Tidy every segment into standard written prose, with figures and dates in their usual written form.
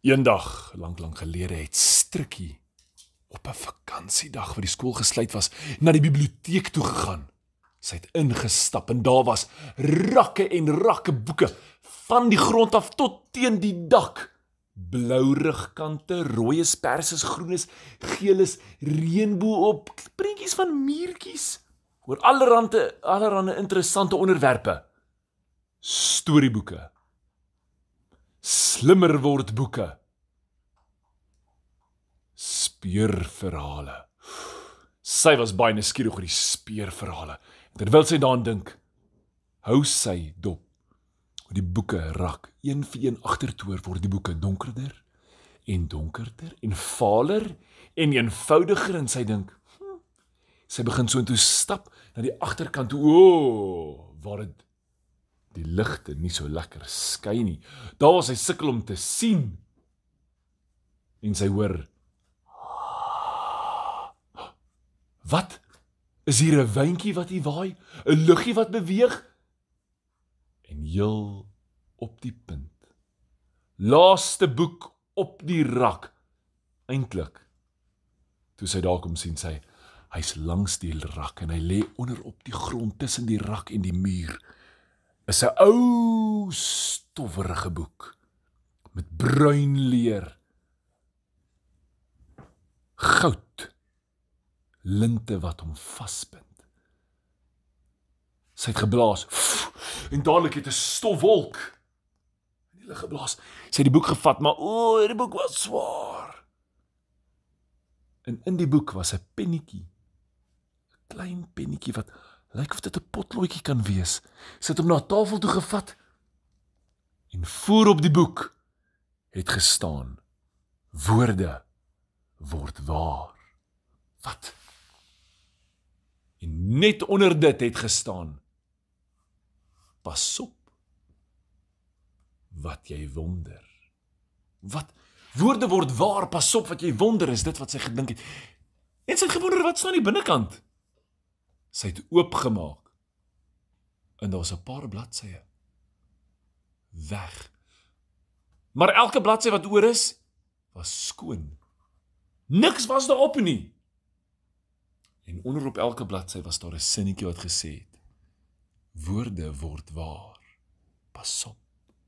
Eendag, lang gelede, het Strikkie op 'n vakansiedag wat die skool gesluit was, na die biblioteek toe gegaan. Sy het ingestap en daar was rakke en rakke boeke, van die grond af tot teen die dak. Blou rugkante, rooies, perses, groenes, geeles, reënboog op, prentjies van muurtjies, oor allerhande interessante onderwerpe. Storieboeke, slimmer word boeke, speurverhale. Sy was baie nuuskierig oor die speurverhale. Terwyl sy daaraan dink, hou sy dop hoe die boeke rak. Een vir een agtertoe word die boeke donkerder en donkerder en valer en eenvoudiger en sy dink, sy begin so intoe stap na die agterkant toe, waar dit die ligte nie so lekker skyn nie. Daar was sy sukkel om te sien. En sy hoor, wat? Is hier 'n windjie wat hier waai? 'n luggie wat beweeg? En heel op die punt, laaste boek op die rak, eintlik, toe sy daar kom sien sy, hy's langs die rak en hy lê onder op die grond tussen die rak en die muur, is 'n ou stowwerige boek, met bruin leer, goud, linte wat hom vasbind. Sy het geblaas, en dadelik het 'n stofwolk in die lug geblaas. Sy het die boek gevat, maar die boek was swaar. En in die boek was 'n pennetjie, 'n klein pennetjie wat lyk of dit 'n potloodjie kan wees. Sy het hom na tafel toe gevat, en voor op die boek het gestaan, woorde word waar. Wat? En net onder dit het gestaan, pas op wat jy wonder. Wat? Woorde word waar, pas op wat jy wonder, is dit wat sy gedink het. En sy het gewonder, wat staan die binnekant? Sy het oopgemaak, en daar was 'n paar bladsye. Weg. Maar elke bladsy wat oor is, was skoon. Niks was daarop nie. En onderop elke bladsy was daar 'n sinnetjie wat gesê het, woorde word waar, pas op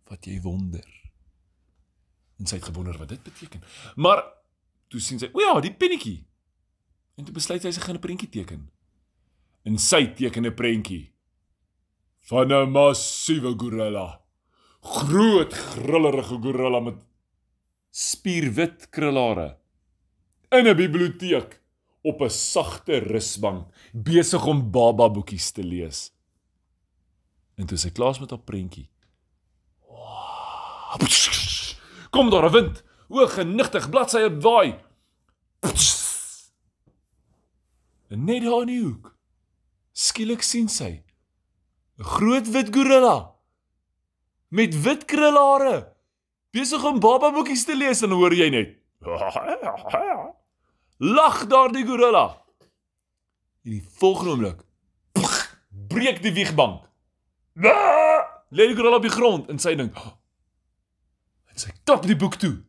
wat jy wonder. En sy het gewonder wat dit beteken. Maar toe sien sy, die pennetjie. En toe besluit sy gaan 'n prentjie teken. En sy teken 'n prentjie van 'n massiewe gorilla. Groot, grillerige gorilla met spierwit krulhare. In 'n biblioteek, op 'n sagte rusbank, besig om baba boekies te lees. En toe sy klaar is met haar prentjie, kom daar 'n wind, genigtig, bladsye waai. En net daar in die hoek, skielik sien sy 'n groot wit gorilla met wit krulhare, besig om baba boekies te lees, en hoor jy net, lag daar die gorilla. En die volgende oomblik, breek die wiegbank. Lê die gorilla op die grond, en sy dink, en sy klap die boek toe.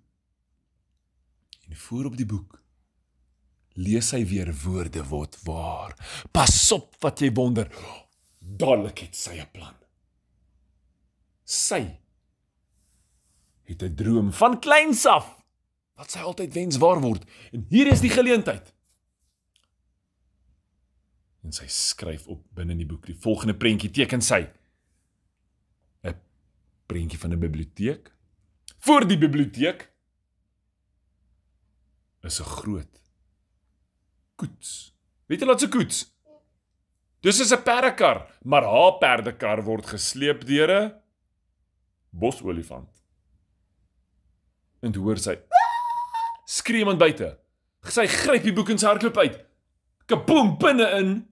En voor op die boek, lees hy weer, woorde word waar. Pas op wat jy wonder. Dadelik het sy 'n plan. Sy het 'n droom van kleins af, wat sy altyd wens waar word. En hier is die geleentheid. En sy skryf op binne in die boek, die volgende prentjie teken sy. 'n Prentjie van 'n biblioteek. Voor die biblioteek is 'n groot koets. Weet jy wat 'n koets? Dis is 'n perdekar, maar haar perdekar word gesleep deur 'n bosolifant. En toe hoor sy, skree iemand buite. Sy gryp die boek en sy hardloop uit. Kaboom, binne-in 'n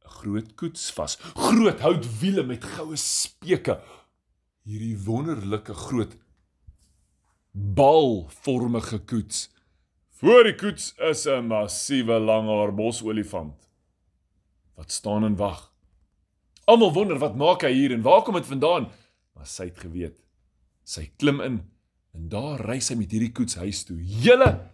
groot koets vas. Groot houtwiele met goue speke. Hierdie wonderlike groot balvormige koets. Voor die koets is 'n massiewe langhaar bosolifant wat staan en wag. Almal wonder wat maak hy hier en waar kom dit vandaan? Maar sy het geweet. Sy klim in En daar ry sy met hierdie koets huis toe. Julle!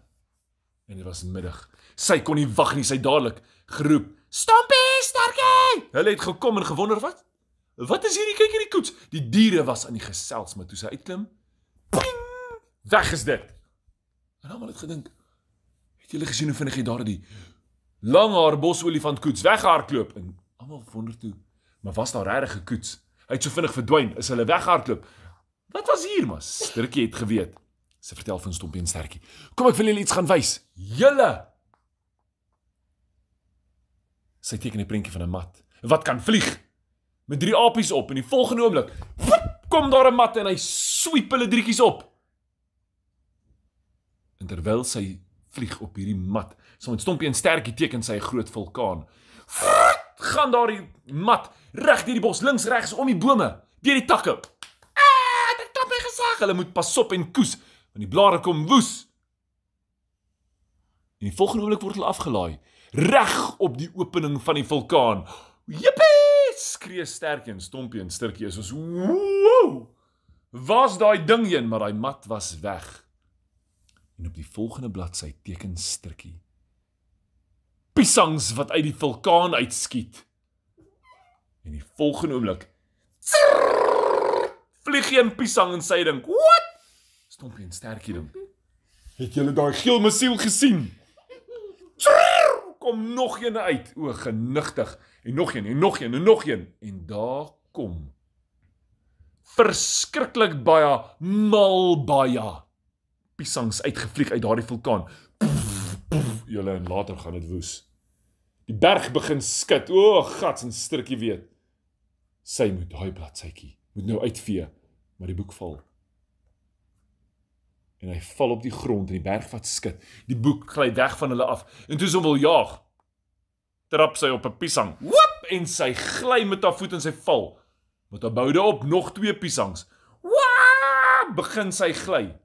En dit was middag. Sy kon nie wag nie, sy dadelik geroep, "Stompie, sterkie!" Hulle het gekom en gewonder, wat is hierdie, kyk hierdie koets. Die diere was aan die gesels, maar toe sy uitklim, ping, weg is dit. En almal het gedink, het julle gesien hoe vinnig hy daar die langhaar bosolifant koets weghardloop? En almal wonder toe, maar was daar regtig 'n koets? Hy het so vinnig verdwyn, is hulle weghardloop. Wat was hier, maar Sterkie het geweet. Sy vertel van Stompie en Sterkie. Kom, ek wil julle iets gaan wys. Julle! Sy teken 'n prentjie van 'n mat. Wat kan vlieg? Met 3 apies op, en die volgende oomblik, kom daar 'n mat en hy swiep hulle drietjies op. En terwyl sy vlieg op hierdie mat, so met Stompie en Sterkie teken sy 'n groot vulkaan. Gaan daar die mat reg deur die bos, links, regs, om die bome, deur die takke. Dit klap my gesag, hulle moet pas op en koes, want die blare kom woes. En die volgende oomblik word hulle afgelaai, reg op die opening van die vulkaan. Jippie! Skree Sterkie en Stompie en Sterkie is soos, wow! Was daai ding heen, maar daai mat was weg. En op die volgende bladsy teken Sterkie piesangs wat uit die vulkaan uitskiet. En die volgende oomblik vlieg een piesang en sy dink, what? Stompie en Sterkie dink, het julle daai geel missiel gesien? Kom nog een uit, o genigtig, en nog een, en nog een, en nog een, en daar kom verskriklik baie, mal baie piesangs uitgevlieg uit daardie vulkaan. Julle, en later gaan dit woes. Die berg begin skud, o gats, en Sterkie weet, sy moet daai bladsytjie, moet nou uitvee, maar die boek val. En hy val op die grond, en die berg wat skud, die boek gly weg van hulle af, en toe sy wil jaag, trap sy op 'n piesang, woep, en sy gly met haar voet en sy val, met haar boude op, nog 2 piesangs, waa, begin sy gly,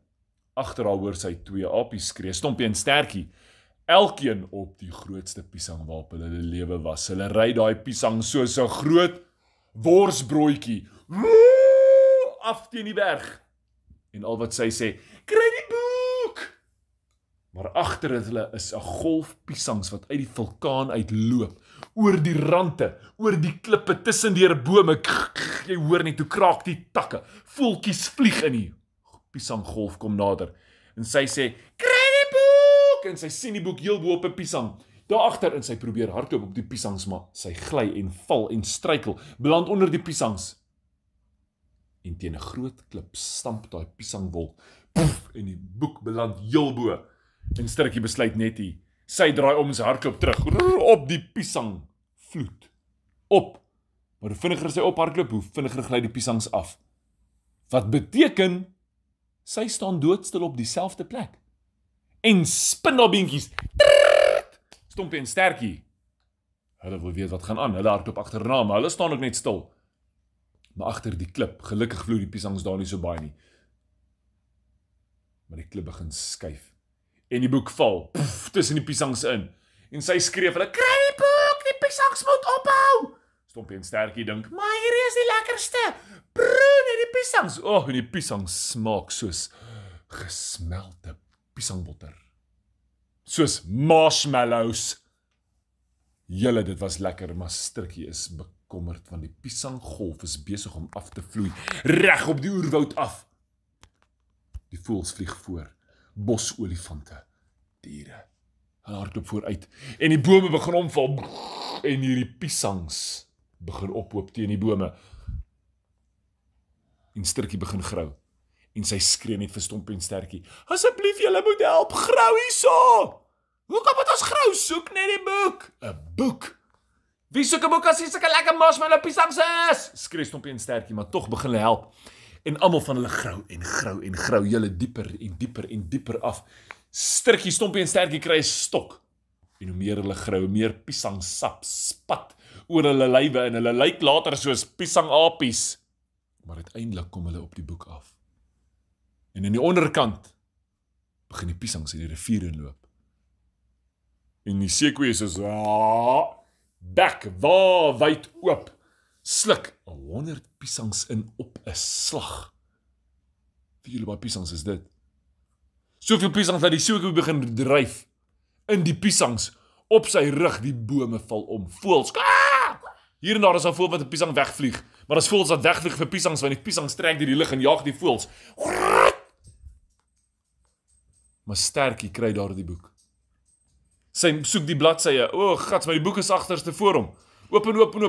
agter haar hoor sy 2 apies skree, Stompie en Sterkie, elkeen op die grootste piesang waarop hulle lewe was, hulle ry daai piesang soos 'n groot worsbroodjie, af teen die berg, en al wat sy sê, kry die boek! Maar agter hulle is 'n golf piesangs wat uit die vulkaan uitloop, oor die rande, oor die klippe, tussen deur bome, jy hoor net hoe kraak die takke, voeltjies vlieg in die piesanggolf kom nader, en sy sê, kry die boek! En sy sien die boek heel bo op 'n piesang, daar agter, en sy probeer hardloop op die piesangs, maar sy gly en val en struikel, beland onder die piesangs, en teen 'n groot klip stamp daai piesangwolk, poef, en die boek beland heel bo, en Sterkie besluit net hier, sy draai om en sy hardloop terug, op die piesang vloed, op, maar hoe vinniger sy op hardloop, hoe vinniger gly die piesangs af, wat beteken, sy staan doodstil op dieselfde plek, en spin haar beentjies, Stompie en Sterkie, hulle wil weet wat gaan aan, hulle hardloop agterna, maar hulle staan ook net stil, maar agter die klip, gelukkig vloei die piesangs daar nie so baie nie, maar die klip begin skuif, en die boek val, poef, tussen die piesangs in, en sy skreef hulle, kry die boek, die piesangs moet ophou, Stompie en Sterkie dink, maar hierdie is die lekkerste, broer, net die piesangs, en die piesangs smaak soos gesmelte piesangbotter, soos marshmallows, julle, dit was lekker, maar Sterkie is bekommerd, want die piesanggolf is besig om af te vloei, reg op die oerwoud af, die voëls vlieg voor, bosolifante, diere, hulle hardloop vooruit, en die bome begin omval, en hierdie piesangs begin ophoop teen die bome, en Sterkie begin grou, en sy skree net vir Stompie en Sterkie, asseblief julle moet help, grou hierso, hoekom moet ons grou, soek net die boek, 'n boek, wie soek 'n boek as hier sulke lekker marshmallow piesangs is, skree Stompie en Sterkie, maar tog begin hulle help, en almal van hulle grou en grou en grou, julle dieper en dieper en dieper af, Sterkie, Stompie en Sterkie kry 'n stok, en hoe meer hulle grou, hoe meer piesangsap spat oor hulle lywe, en hulle lyk later soos piesangapies, maar uiteindelik kom hulle op die boek af, en in die onderkant begin die piesangs in die rivier inloop, en die seekoeie is bek, wyd oop, sluk 100 piesangs in op 'n slag, Vir julle baie piesangs is dit. Soveel piesangs dat die Sjoekie begin dryf in die piesangs. Op sy rug, die bome val om. Voëls. Hier en daar is 'n voël wat 'n piesang wegvlieg, maar as voëls wat wegvlieg vir piesangs, want die piesangs trek deur die lug en jaag die voëls. Maar Sterkie kry daar die boek. Sy soek die bladsye. O, gats, maar die boek is agterste voor hom. Oop,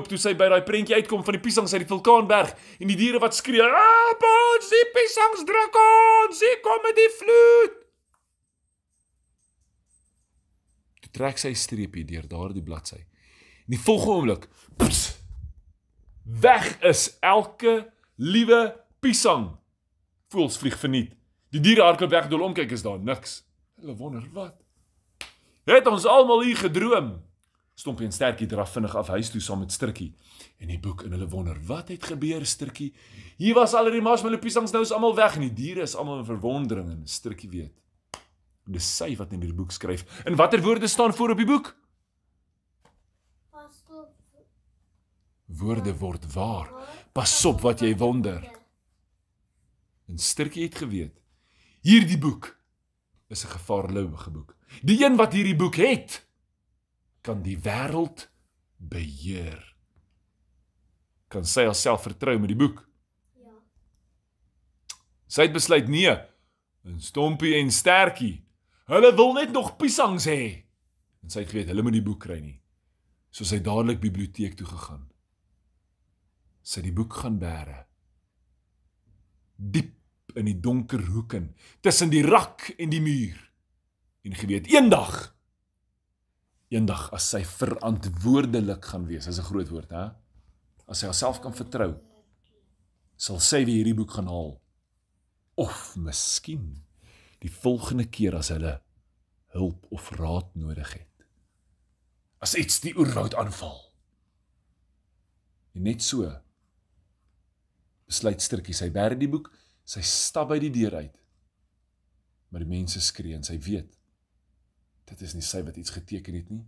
toe sy by daai prentjie uitkom van die piesangs uit die vulkaanberg en die diere wat skree, "Ons, die piesangs druk ons, hier kom met die vloed." Toe trek sy 'n streepie deur daardie bladsy. In die volgende oomblik, weg is elke liewe piesang. Voëls vlieg verniet. Die diere hardloop weg, dol omkyk is daar niks. Hulle wonder, wat? Het ons almal hier gedroom? Stompie en Sterkie draf vinnig af huis toe saam met Sturkie en die boek en hulle wonder, wat het gebeur, Sturkie? Hier was al die marshmallow piesangs, nou is almal weg en die diere is almal in verwondering en Sturkie weet. Dis sy wat in die boek skryf. En watter woorde staan voor op die boek? Woorde word waar. Pas op wat jy wonder. En Sturkie het geweet, hierdie boek is 'n gevaarlike boek. Die een wat hierdie boek het, kan die wêreld beheer. Kan sy haarself vertrou met die boek? Ja. Sy het besluit nee. En Stompie en Sterkie, hulle wil net nog piesangs hê. En sy het geweet, hulle moet die boek kry nie. So sy dadelik biblioteek toe gegaan. Sy het die boek gaan bære. Diep in die donker hoeken, tussen die rak en die muur. En geweet, eendag as sy verantwoordelik gaan wees, is 'n groot woord, hè? As sy haarself kan vertrou, sal sy weer hierdie boek gaan haal. Of miskien die volgende keer as hulle hulp of raad nodig het. As iets die oerwoud aanval. En net so besluit Sturkie, sy bære die boek, sy stap by die deur uit. Maar die mense skree en sy weet, dit is nie sy wat iets geteken het nie.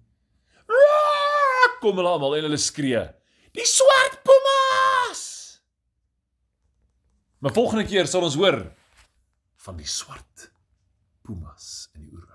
Kom hulle almal en hulle skree, die swart pumas! Maar volgende keer sal ons hoor van die swart pumas in die oerwoud.